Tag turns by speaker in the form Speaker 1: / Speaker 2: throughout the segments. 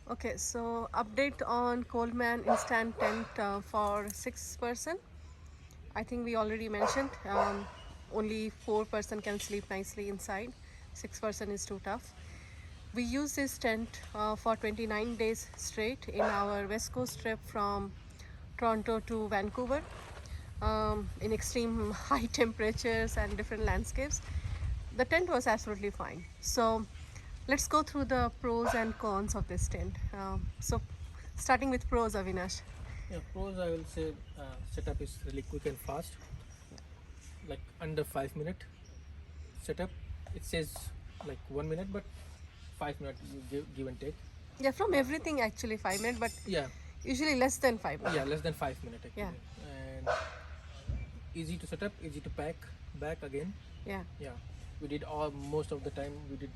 Speaker 1: Okay, so update on Coleman instant tent for 6 person. I think we already mentioned only 4 person can sleep nicely inside. 6 person is too tough. We use this tent for 29 days straight in our West Coast trip from Toronto to Vancouver in extreme high temperatures and different landscapes. The tent was absolutely fine. So let's go through the pros and cons of this tent. So starting with pros, Avinash.
Speaker 2: Yeah, pros I will say setup is really quick and fast, like under 5 minute setup. It says like 1 minute, but 5 minutes you give and take.
Speaker 1: Yeah, from everything actually 5 minutes, but
Speaker 2: Yeah,
Speaker 1: usually less than 5 minutes.
Speaker 2: yeah, less than 5 minutes
Speaker 1: Yeah,
Speaker 2: actually, and easy to set up, easy to pack back again.
Speaker 1: yeah.
Speaker 2: Yeah, we did all most of the time. We did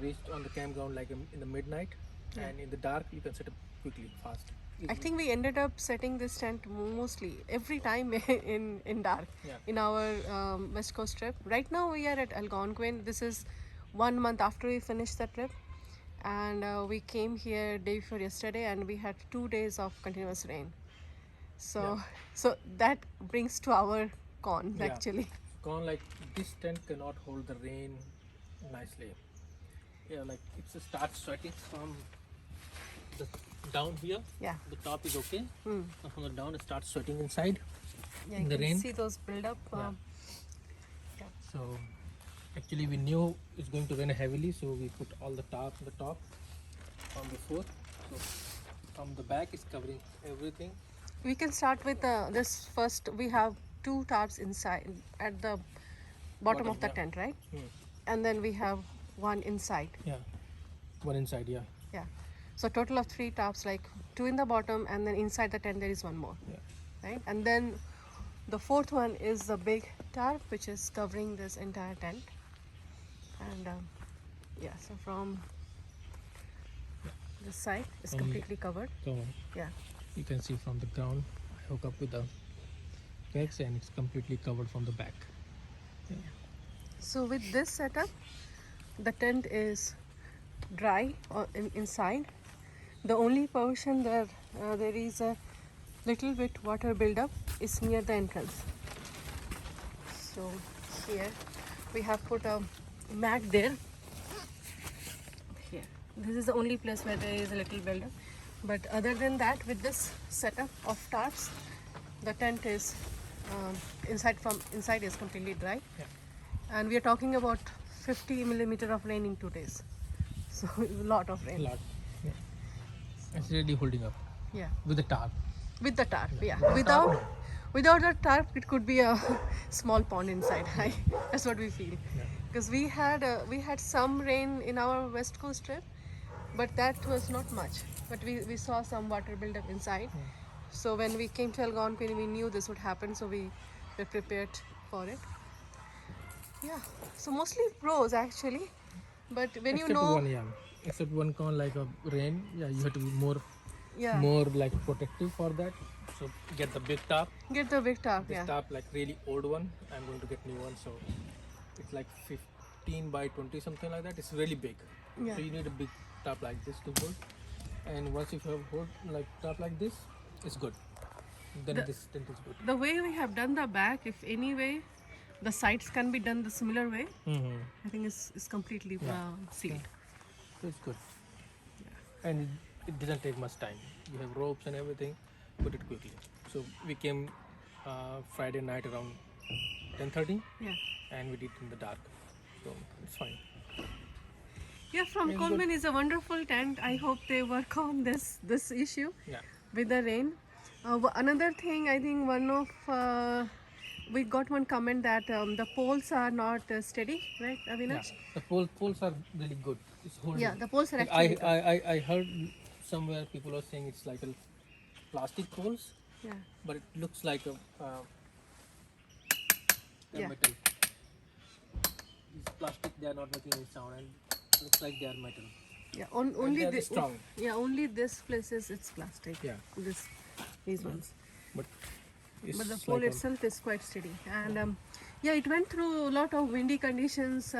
Speaker 2: reached on the campground like in the midnight,
Speaker 1: Yeah.
Speaker 2: and in the dark you can set up quickly, fast,
Speaker 1: I
Speaker 2: easily.
Speaker 1: think we ended up setting this tent mostly every time in dark
Speaker 2: Yeah,
Speaker 1: in our West Coast trip. Right now we are at Algonquin. This is 1 month after we finished the trip, and we came here day before yesterday, and we had 2 days of continuous rain. So,
Speaker 2: yeah,
Speaker 1: so that brings to our cons
Speaker 2: yeah.
Speaker 1: actually.
Speaker 2: Gone like this tent cannot hold the rain nicely. Yeah, like it starts sweating from the down here.
Speaker 1: Yeah,
Speaker 2: The top is okay,
Speaker 1: hmm.
Speaker 2: and from the down it starts sweating inside
Speaker 1: Yeah, you
Speaker 2: in the
Speaker 1: can
Speaker 2: rain.
Speaker 1: see those build up.
Speaker 2: Yeah.
Speaker 1: Yeah.
Speaker 2: So actually we knew it's going to rain heavily, so we put all the top on before. So from the back is covering everything.
Speaker 1: We can start with this first. We have two tarps inside at the bottom
Speaker 2: Bottom,
Speaker 1: of the
Speaker 2: yeah.
Speaker 1: tent, right?
Speaker 2: Hmm.
Speaker 1: And then we have one inside.
Speaker 2: Yeah, one inside, yeah.
Speaker 1: Yeah. So total of three tarps, like two in the bottom, and then inside the tent there is one more,
Speaker 2: Yeah,
Speaker 1: right? And then the fourth one is the big tarp, which is covering this entire tent. And yeah, so from this side is
Speaker 2: from
Speaker 1: completely covered.
Speaker 2: so
Speaker 1: Yeah.
Speaker 2: you can see from the ground I hook up with the pegs and it's completely covered from the back.
Speaker 1: So with this setup, the tent is dry inside. The only portion that there is a little bit water buildup is near the entrance. So here we have put a mat there. Here, this is the only place where there is a little buildup. But other than that, with this setup of tarps, the tent is inside is completely dry.
Speaker 2: Yeah.
Speaker 1: And we are talking about 50 millimeter of rain in 2 days. So a lot of rain.
Speaker 2: Lot. Yeah. It's really holding up
Speaker 1: Yeah.
Speaker 2: with the tarp.
Speaker 1: With the tarp, yeah. Without the tarp, it could be a small pond inside. That's what we feel.
Speaker 2: Yeah.
Speaker 1: Because we had some rain in our West Coast trip, but that was not much. But we saw some water build up inside. So when we came to Algonquin, we knew this would happen, so we were prepared for it. Yeah. So mostly pros actually, but when you
Speaker 2: Except
Speaker 1: know,
Speaker 2: one, yeah. Except one con like a rain. Yeah, you have to be
Speaker 1: yeah,
Speaker 2: more like protective for that. So get the big tarp.
Speaker 1: get the big tarp,
Speaker 2: This
Speaker 1: yeah.
Speaker 2: tarp like really old one. I'm going to get new one. So it's like 15 by 20 something like that. It's really big.
Speaker 1: Yeah.
Speaker 2: So you need a big tarp like this to hold. And once you have hold like tarp like this, it's good. Then this tent is good.
Speaker 1: The way we have done the back, if any way the sides can be done the similar way,
Speaker 2: Mm-hmm.
Speaker 1: I think it's completely sealed.
Speaker 2: So it's good. And it doesn't take much time. You have ropes and everything, put it quickly. So we came Friday night around 10:30,
Speaker 1: Yeah.
Speaker 2: and we did it in the dark. So it's fine.
Speaker 1: Yeah, from
Speaker 2: It's
Speaker 1: Coleman is a wonderful tent. I hope they work on this issue
Speaker 2: Yeah.
Speaker 1: with the rain. Another thing, I think one of we got one comment that the poles are not steady, right,
Speaker 2: Yeah.
Speaker 1: Avinash?
Speaker 2: The poles are really good. It's holding.
Speaker 1: Yeah, the poles are
Speaker 2: Like
Speaker 1: actually good.
Speaker 2: I heard somewhere people are saying it's like a plastic poles,
Speaker 1: Yeah,
Speaker 2: but it looks like a
Speaker 1: yeah,
Speaker 2: metal. These plastic, they are not making any sound, and looks like they are metal.
Speaker 1: yeah.
Speaker 2: And
Speaker 1: Only
Speaker 2: they are
Speaker 1: this.
Speaker 2: strong.
Speaker 1: Yeah, only this places it's plastic.
Speaker 2: Yeah.
Speaker 1: These ones.
Speaker 2: But it's
Speaker 1: But the pole
Speaker 2: like a-
Speaker 1: itself is quite steady. And yeah, it went through a lot of windy conditions.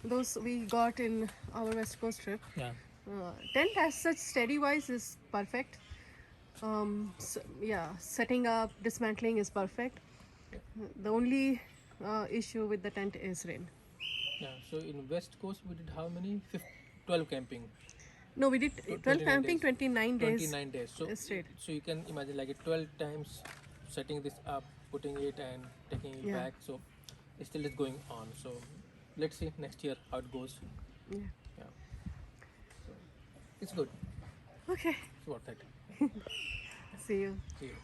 Speaker 1: Those we got in our West Coast trip.
Speaker 2: yeah.
Speaker 1: Tent as such, steady wise is perfect. Yeah, setting up, dismantling is perfect.
Speaker 2: Yeah.
Speaker 1: The only issue with the tent is rain.
Speaker 2: Yeah. So in West Coast we did how many? 12 camping.
Speaker 1: No, we did 12
Speaker 2: 29
Speaker 1: camping,
Speaker 2: days.
Speaker 1: 29 days
Speaker 2: 29 days. So
Speaker 1: straight.
Speaker 2: so you can imagine like 12 times setting this up, putting it and taking it
Speaker 1: Yeah,
Speaker 2: back. So it still is going on. So let's see next year how it goes.
Speaker 1: yeah.
Speaker 2: Yeah. So it's good.
Speaker 1: Okay,
Speaker 2: It's worth it.
Speaker 1: see you.
Speaker 2: See you.